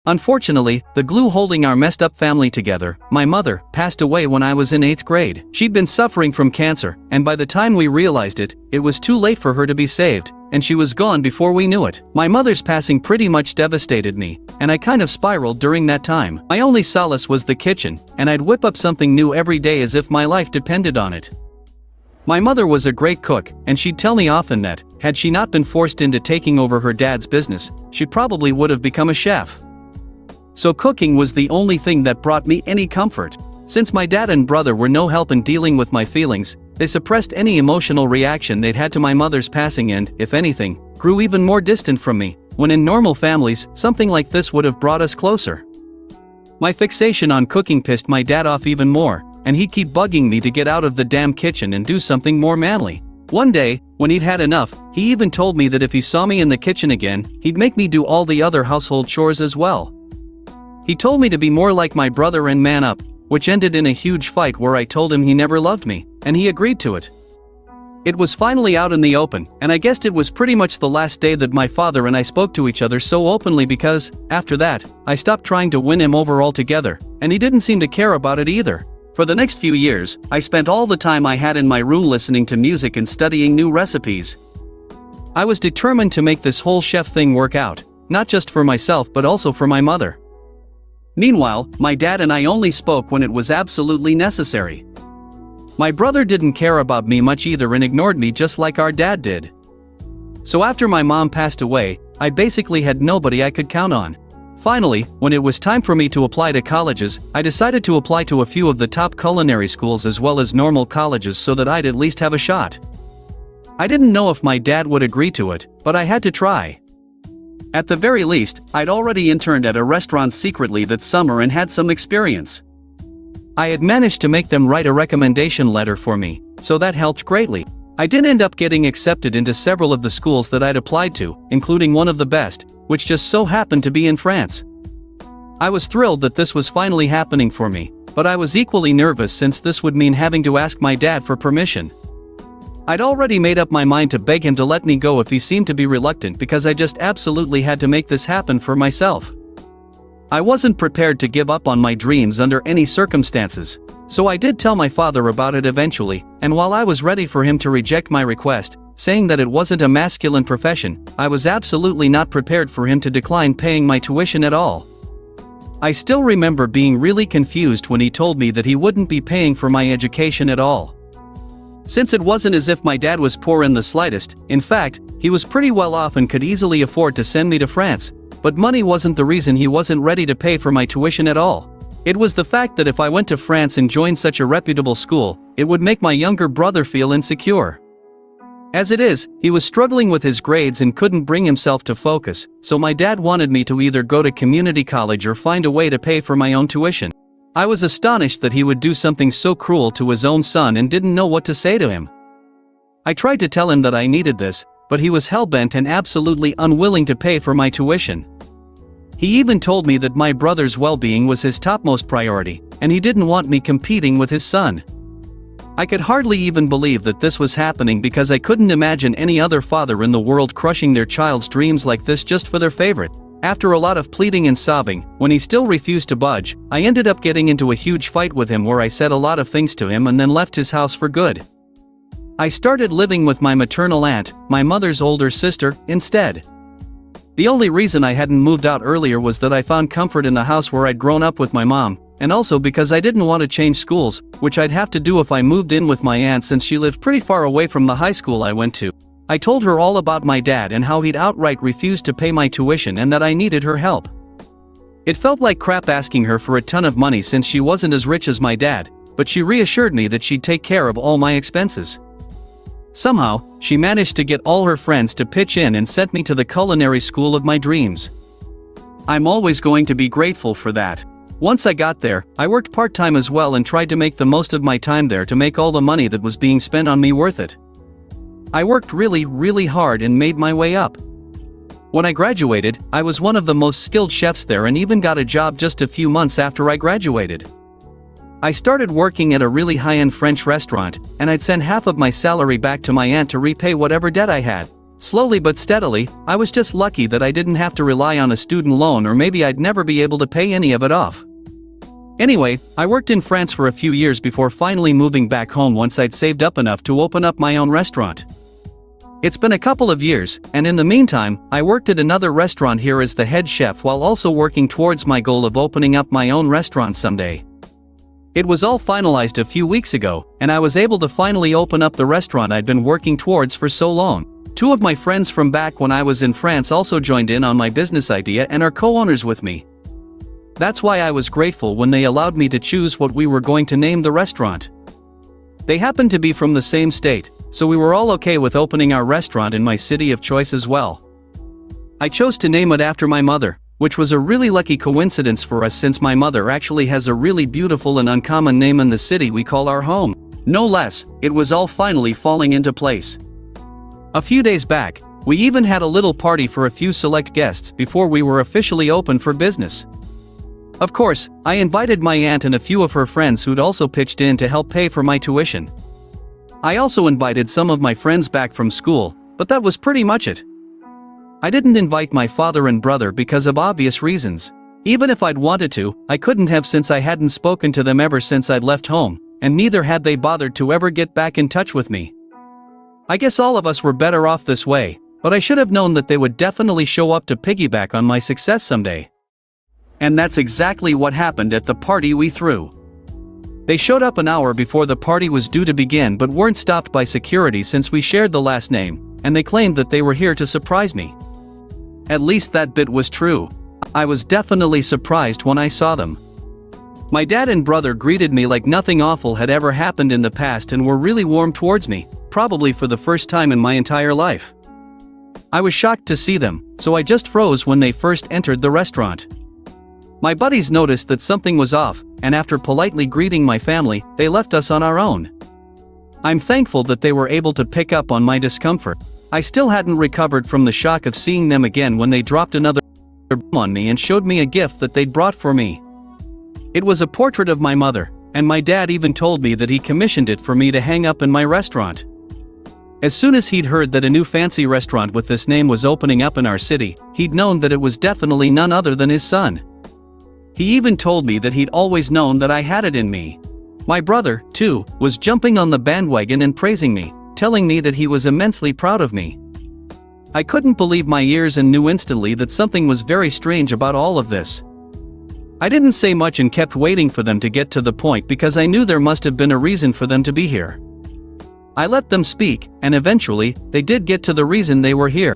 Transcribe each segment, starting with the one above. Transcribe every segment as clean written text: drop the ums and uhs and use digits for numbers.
Unfortunately, the glue holding our messed up family together, my mother, passed away when I was in 8th grade. She'd been suffering from cancer, and by the time we realized it, it was too late for her to be saved, and she was gone before we knew it. My mother's passing pretty much devastated me, and I kind of spiraled during that time. My only solace was the kitchen, and I'd whip up something new every day as if my life depended on it. My mother was a great cook, and she'd tell me often that, had she not been forced into taking over her dad's business, she probably would have become a chef. So cooking was the only thing that brought me any comfort. Since my dad and brother were no help in dealing with my feelings, they suppressed any emotional reaction they'd had to my mother's passing and, if anything, grew even more distant from me, when in normal families, something like this would have brought us closer. My fixation on cooking pissed my dad off even more, and he'd keep bugging me to get out of the damn kitchen and do something more manly. One day, when he'd had enough, he even told me that if he saw me in the kitchen again, he'd make me do all the other household chores as well. He told me to be more like my brother and man up, which ended in a huge fight where I told him he never loved me, and he agreed to it. It was finally out in the open, and I guessed it was pretty much the last day that my father and I spoke to each other so openly because, after that, I stopped trying to win him over altogether, and he didn't seem to care about it either. For the next few years, I spent all the time I had in my room listening to music and studying new recipes. I was determined to make this whole chef thing work out, not just for myself but also for my mother. Meanwhile, my dad and I only spoke when it was absolutely necessary. My brother didn't care about me much either and ignored me just like our dad did. So after my mom passed away, I basically had nobody I could count on. Finally, when it was time for me to apply to colleges, I decided to apply to a few of the top culinary schools as well as normal colleges so that I'd at least have a shot. I didn't know if my dad would agree to it, but I had to try. At the very least, I'd already interned at a restaurant secretly that summer and had some experience. I had managed to make them write a recommendation letter for me, so that helped greatly. I did end up getting accepted into several of the schools that I'd applied to, including one of the best, which just so happened to be in France. I was thrilled that this was finally happening for me, but I was equally nervous since this would mean having to ask my dad for permission. I'd already made up my mind to beg him to let me go if he seemed to be reluctant because I just absolutely had to make this happen for myself. I wasn't prepared to give up on my dreams under any circumstances, so I did tell my father about it eventually, and while I was ready for him to reject my request, saying that it wasn't a masculine profession, I was absolutely not prepared for him to decline paying my tuition at all. I still remember being really confused when he told me that he wouldn't be paying for my education at all. Since it wasn't as if my dad was poor in the slightest, in fact, he was pretty well off and could easily afford to send me to France, but money wasn't the reason he wasn't ready to pay for my tuition at all. It was the fact that if I went to France and joined such a reputable school, it would make my younger brother feel insecure. As it is, he was struggling with his grades and couldn't bring himself to focus, so my dad wanted me to either go to community college or find a way to pay for my own tuition. I was astonished that he would do something so cruel to his own son and didn't know what to say to him. I tried to tell him that I needed this, but he was hell-bent and absolutely unwilling to pay for my tuition. He even told me that my brother's well-being was his topmost priority, and he didn't want me competing with his son. I could hardly even believe that this was happening because I couldn't imagine any other father in the world crushing their child's dreams like this just for their favorite. After a lot of pleading and sobbing, when he still refused to budge, I ended up getting into a huge fight with him where I said a lot of things to him and then left his house for good. I started living with my maternal aunt, my mother's older sister, instead. The only reason I hadn't moved out earlier was that I found comfort in the house where I'd grown up with my mom, and also because I didn't want to change schools, which I'd have to do if I moved in with my aunt since she lived pretty far away from the high school I went to. I told her all about my dad and how he'd outright refused to pay my tuition and that I needed her help. It felt like crap asking her for a ton of money since she wasn't as rich as my dad, but she reassured me that she'd take care of all my expenses. Somehow, she managed to get all her friends to pitch in and sent me to the culinary school of my dreams. I'm always going to be grateful for that. Once I got there, I worked part-time as well and tried to make the most of my time there to make all the money that was being spent on me worth it. I worked really hard and made my way up. When I graduated, I was one of the most skilled chefs there and even got a job just a few months after I graduated. I started working at a really high-end French restaurant, and I'd send half of my salary back to my aunt to repay whatever debt I had. Slowly but steadily, I was just lucky that I didn't have to rely on a student loan, or maybe I'd never be able to pay any of it off. Anyway, I worked in France for a few years before finally moving back home once I'd saved up enough to open up my own restaurant. It's been a couple of years, and in the meantime, I worked at another restaurant here as the head chef while also working towards my goal of opening up my own restaurant someday. It was all finalized a few weeks ago, and I was able to finally open up the restaurant I'd been working towards for so long. Two of my friends from back when I was in France also joined in on my business idea and are co-owners with me. That's why I was grateful when they allowed me to choose what we were going to name the restaurant. They happened to be from the same state, so we were all okay with opening our restaurant in my city of choice as well. I chose to name it after my mother, which was a really lucky coincidence for us since my mother actually has a really beautiful and uncommon name in the city we call our home. No less, it was all finally falling into place. A few days back, we even had a little party for a few select guests before we were officially open for business. Of course, I invited my aunt and a few of her friends who'd also pitched in to help pay for my tuition. I also invited some of my friends back from school, but that was pretty much it. I didn't invite my father and brother because of obvious reasons. Even if I'd wanted to, I couldn't have since I hadn't spoken to them ever since I'd left home, and neither had they bothered to ever get back in touch with me. I guess all of us were better off this way, but I should have known that they would definitely show up to piggyback on my success someday. And that's exactly what happened at the party we threw. They showed up an hour before the party was due to begin but weren't stopped by security since we shared the last name, and they claimed that they were here to surprise me. At least that bit was true. I was definitely surprised when I saw them. My dad and brother greeted me like nothing awful had ever happened in the past and were really warm towards me, probably for the first time in my entire life. I was shocked to see them, so I just froze when they first entered the restaurant. My buddies noticed that something was off, and after politely greeting my family, they left us on our own. I'm thankful that they were able to pick up on my discomfort. I still hadn't recovered from the shock of seeing them again when they dropped another on me and showed me a gift that they'd brought for me. It was a portrait of my mother, and my dad even told me that he commissioned it for me to hang up in my restaurant. As soon as he'd heard that a new fancy restaurant with this name was opening up in our city, he'd known that it was definitely none other than his son. He even told me that he'd always known that I had it in me. My brother, too, was jumping on the bandwagon and praising me, telling me that he was immensely proud of me. I couldn't believe my ears and knew instantly that something was very strange about all of this. I didn't say much and kept waiting for them to get to the point because I knew there must have been a reason for them to be here. I let them speak, and eventually, they did get to the reason they were here.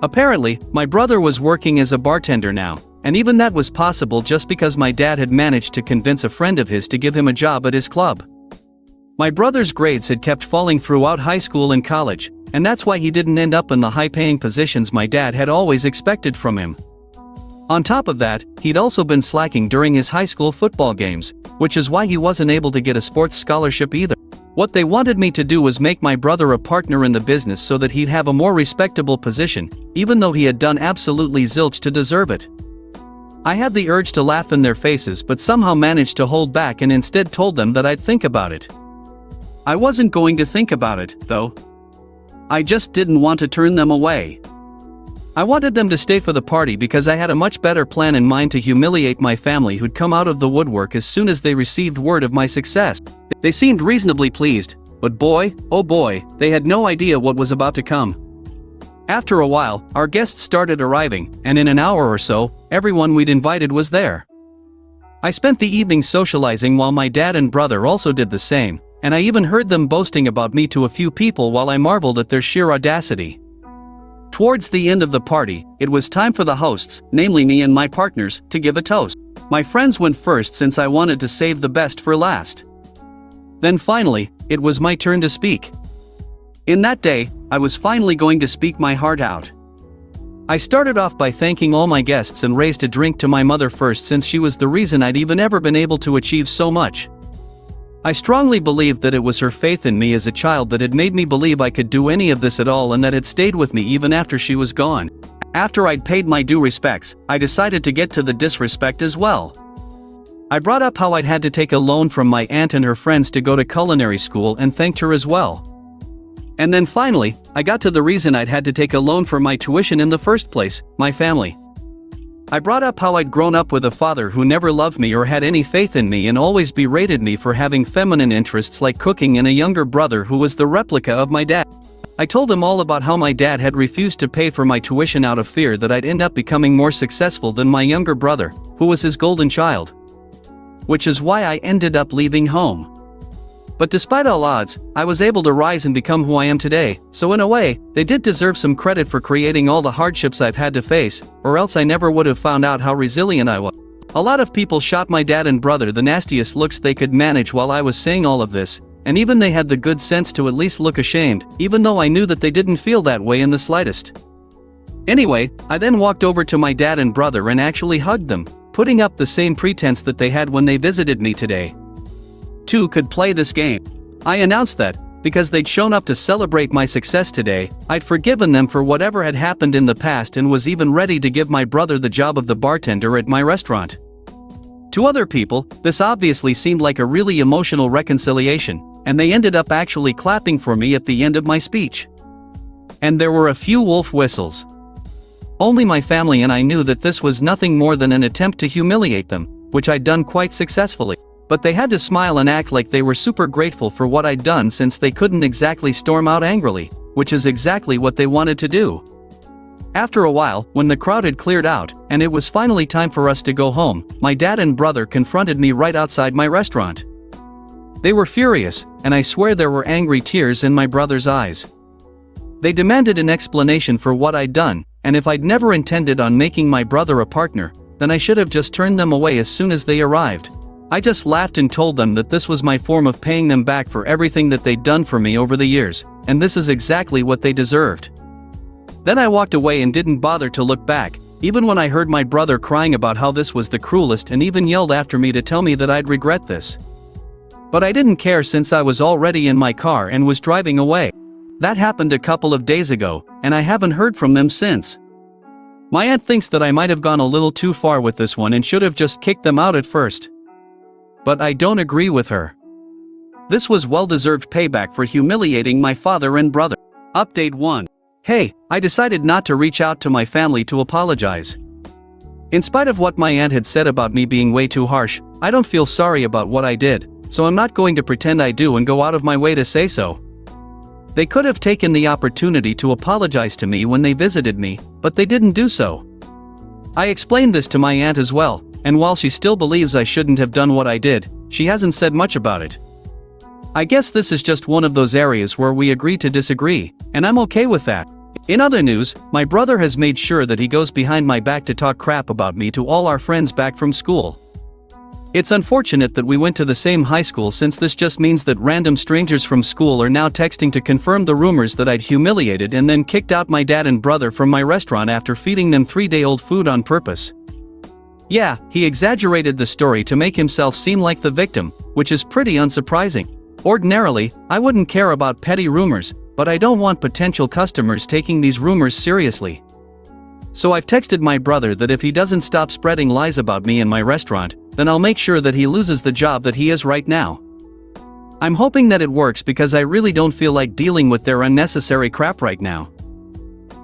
Apparently, my brother was working as a bartender now, and even that was possible just because my dad had managed to convince a friend of his to give him a job at his club. My brother's grades had kept falling throughout high school and college, and that's why he didn't end up in the high-paying positions my dad had always expected from him. On top of that, he'd also been slacking during his high school football games, which is why he wasn't able to get a sports scholarship either. What they wanted me to do was make my brother a partner in the business so that he'd have a more respectable position, even though he had done absolutely zilch to deserve it. I had the urge to laugh in their faces but somehow managed to hold back and instead told them that I'd think about it. I wasn't going to think about it, though. I just didn't want to turn them away. I wanted them to stay for the party because I had a much better plan in mind to humiliate my family who'd come out of the woodwork as soon as they received word of my success. They seemed reasonably pleased, but boy, oh boy, they had no idea what was about to come. After a while, our guests started arriving, and in an hour or so, everyone we'd invited was there. I spent the evening socializing while my dad and brother also did the same, and I even heard them boasting about me to a few people while I marveled at their sheer audacity. Towards the end of the party, it was time for the hosts, namely me and my partners, to give a toast. My friends went first since I wanted to save the best for last. Then finally, it was my turn to speak. In that day, I was finally going to speak my heart out. I started off by thanking all my guests and raised a drink to my mother first since she was the reason I'd even ever been able to achieve so much. I strongly believed that it was her faith in me as a child that had made me believe I could do any of this at all and that had stayed with me even after she was gone. After I'd paid my due respects, I decided to get to the disrespect as well. I brought up how I'd had to take a loan from my aunt and her friends to go to culinary school and thanked her as well. And then finally, I got to the reason I'd had to take a loan for my tuition in the first place: my family. I brought up how I'd grown up with a father who never loved me or had any faith in me and always berated me for having feminine interests like cooking, and a younger brother who was the replica of my dad. I told them all about how my dad had refused to pay for my tuition out of fear that I'd end up becoming more successful than my younger brother, who was his golden child. Which is why I ended up leaving home. But despite all odds, I was able to rise and become who I am today, so in a way, they did deserve some credit for creating all the hardships I've had to face, or else I never would have found out how resilient I was. A lot of people shot my dad and brother the nastiest looks they could manage while I was saying all of this, and even they had the good sense to at least look ashamed, even though I knew that they didn't feel that way in the slightest. Anyway, I then walked over to my dad and brother and actually hugged them, putting up the same pretense that they had when they visited me today. Two could play this game. I announced that, because they'd shown up to celebrate my success today, I'd forgiven them for whatever had happened in the past and was even ready to give my brother the job of the bartender at my restaurant. To other people, this obviously seemed like a really emotional reconciliation, and they ended up actually clapping for me at the end of my speech. And there were a few wolf whistles. Only my family and I knew that this was nothing more than an attempt to humiliate them, which I'd done quite successfully. But they had to smile and act like they were super grateful for what I'd done, since they couldn't exactly storm out angrily, which is exactly what they wanted to do. After a while, when the crowd had cleared out, and it was finally time for us to go home, my dad and brother confronted me right outside my restaurant. They were furious, and I swear there were angry tears in my brother's eyes. They demanded an explanation for what I'd done, and if I'd never intended on making my brother a partner, then I should have just turned them away as soon as they arrived. I just laughed and told them that this was my form of paying them back for everything that they'd done for me over the years, and this is exactly what they deserved. Then I walked away and didn't bother to look back, even when I heard my brother crying about how this was the cruelest, and even yelled after me to tell me that I'd regret this. But I didn't care, since I was already in my car and was driving away. That happened a couple of days ago, and I haven't heard from them since. My aunt thinks that I might have gone a little too far with this one and should have just kicked them out at first. But I don't agree with her. This was well-deserved payback for humiliating my father and brother. Update 1. Hey, I decided not to reach out to my family to apologize. In spite of what my aunt had said about me being way too harsh, I don't feel sorry about what I did, so I'm not going to pretend I do and go out of my way to say so. They could have taken the opportunity to apologize to me when they visited me, but they didn't do so. I explained this to my aunt as well, and while she still believes I shouldn't have done what I did, she hasn't said much about it. I guess this is just one of those areas where we agree to disagree, and I'm okay with that. In other news, my brother has made sure that he goes behind my back to talk crap about me to all our friends back from school. It's unfortunate that we went to the same high school, since this just means that random strangers from school are now texting to confirm the rumors that I'd humiliated and then kicked out my dad and brother from my restaurant after feeding them 3-day-old food on purpose. Yeah, he exaggerated the story to make himself seem like the victim, which is pretty unsurprising. Ordinarily, I wouldn't care about petty rumors, but I don't want potential customers taking these rumors seriously. So I've texted my brother that if he doesn't stop spreading lies about me and my restaurant, then I'll make sure that he loses the job that he has right now. I'm hoping that it works, because I really don't feel like dealing with their unnecessary crap right now.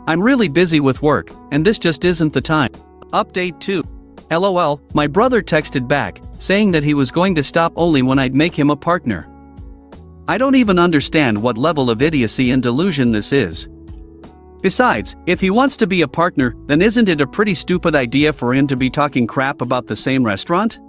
I'm really busy with work, and this just isn't the time. Update 2. LOL, my brother texted back, saying that he was going to stop only when I'd make him a partner. I don't even understand what level of idiocy and delusion this is. Besides, if he wants to be a partner, then isn't it a pretty stupid idea for him to be talking crap about the same restaurant?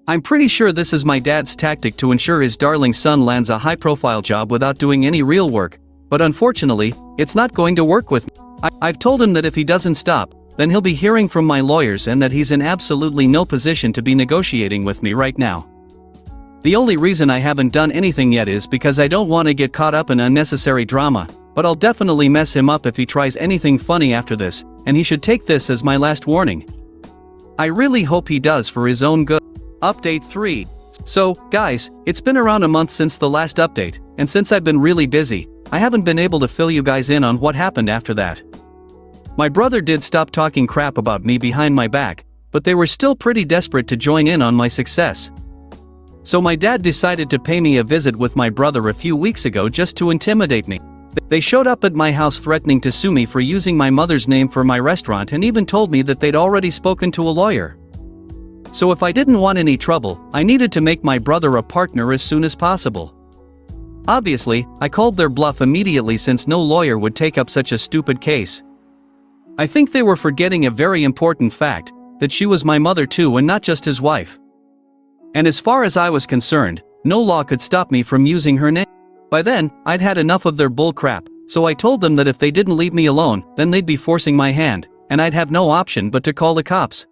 I'm pretty sure this is my dad's tactic to ensure his darling son lands a high-profile job without doing any real work, but unfortunately, it's not going to work with me. I've told him that if he doesn't stop, then he'll be hearing from my lawyers, and that he's in absolutely no position to be negotiating with me right now. The only reason I haven't done anything yet is because I don't want to get caught up in unnecessary drama, but I'll definitely mess him up if he tries anything funny after this, and he should take this as my last warning. I really hope he does, for his own good. Update 3. So, guys, it's been around a month since the last update, and since I've been really busy, I haven't been able to fill you guys in on what happened after that. My brother did stop talking crap about me behind my back, but they were still pretty desperate to join in on my success. So my dad decided to pay me a visit with my brother a few weeks ago just to intimidate me. They showed up at my house threatening to sue me for using my mother's name for my restaurant and even told me that they'd already spoken to a lawyer. So if I didn't want any trouble, I needed to make my brother a partner as soon as possible. Obviously, I called their bluff immediately since no lawyer would take up such a stupid case. I think they were forgetting a very important fact, that she was my mother too and not just his wife. And as far as I was concerned, no law could stop me from using her name. By then, I'd had enough of their bull crap, so I told them that if they didn't leave me alone, then they'd be forcing my hand, and I'd have no option but to call the cops.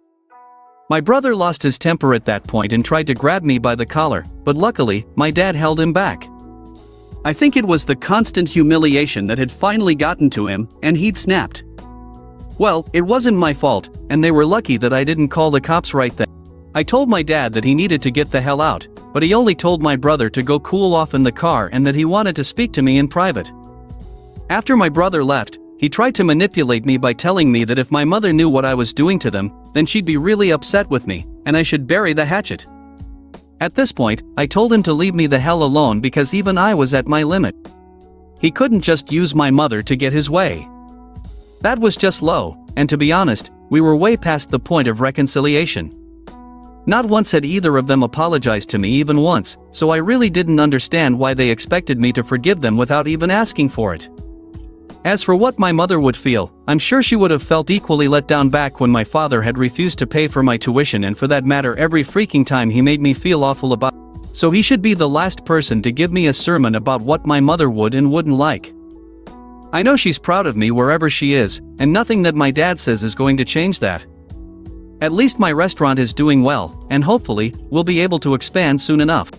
My brother lost his temper at that point and tried to grab me by the collar, but luckily, my dad held him back. I think it was the constant humiliation that had finally gotten to him, and he'd snapped. Well, it wasn't my fault, and they were lucky that I didn't call the cops right then. I told my dad that he needed to get the hell out, but he only told my brother to go cool off in the car and that he wanted to speak to me in private. After my brother left, he tried to manipulate me by telling me that if my mother knew what I was doing to them, then she'd be really upset with me, and I should bury the hatchet. At this point, I told him to leave me the hell alone because even I was at my limit. He couldn't just use my mother to get his way. That was just low, and to be honest, we were way past the point of reconciliation. Not once had either of them apologized to me even once, so I really didn't understand why they expected me to forgive them without even asking for it. As for what my mother would feel, I'm sure she would have felt equally let down back when my father had refused to pay for my tuition and for that matter every freaking time he made me feel awful about it. So he should be the last person to give me a sermon about what my mother would and wouldn't like. I know she's proud of me wherever she is, and nothing that my dad says is going to change that. At least my restaurant is doing well, and hopefully, we'll be able to expand soon enough.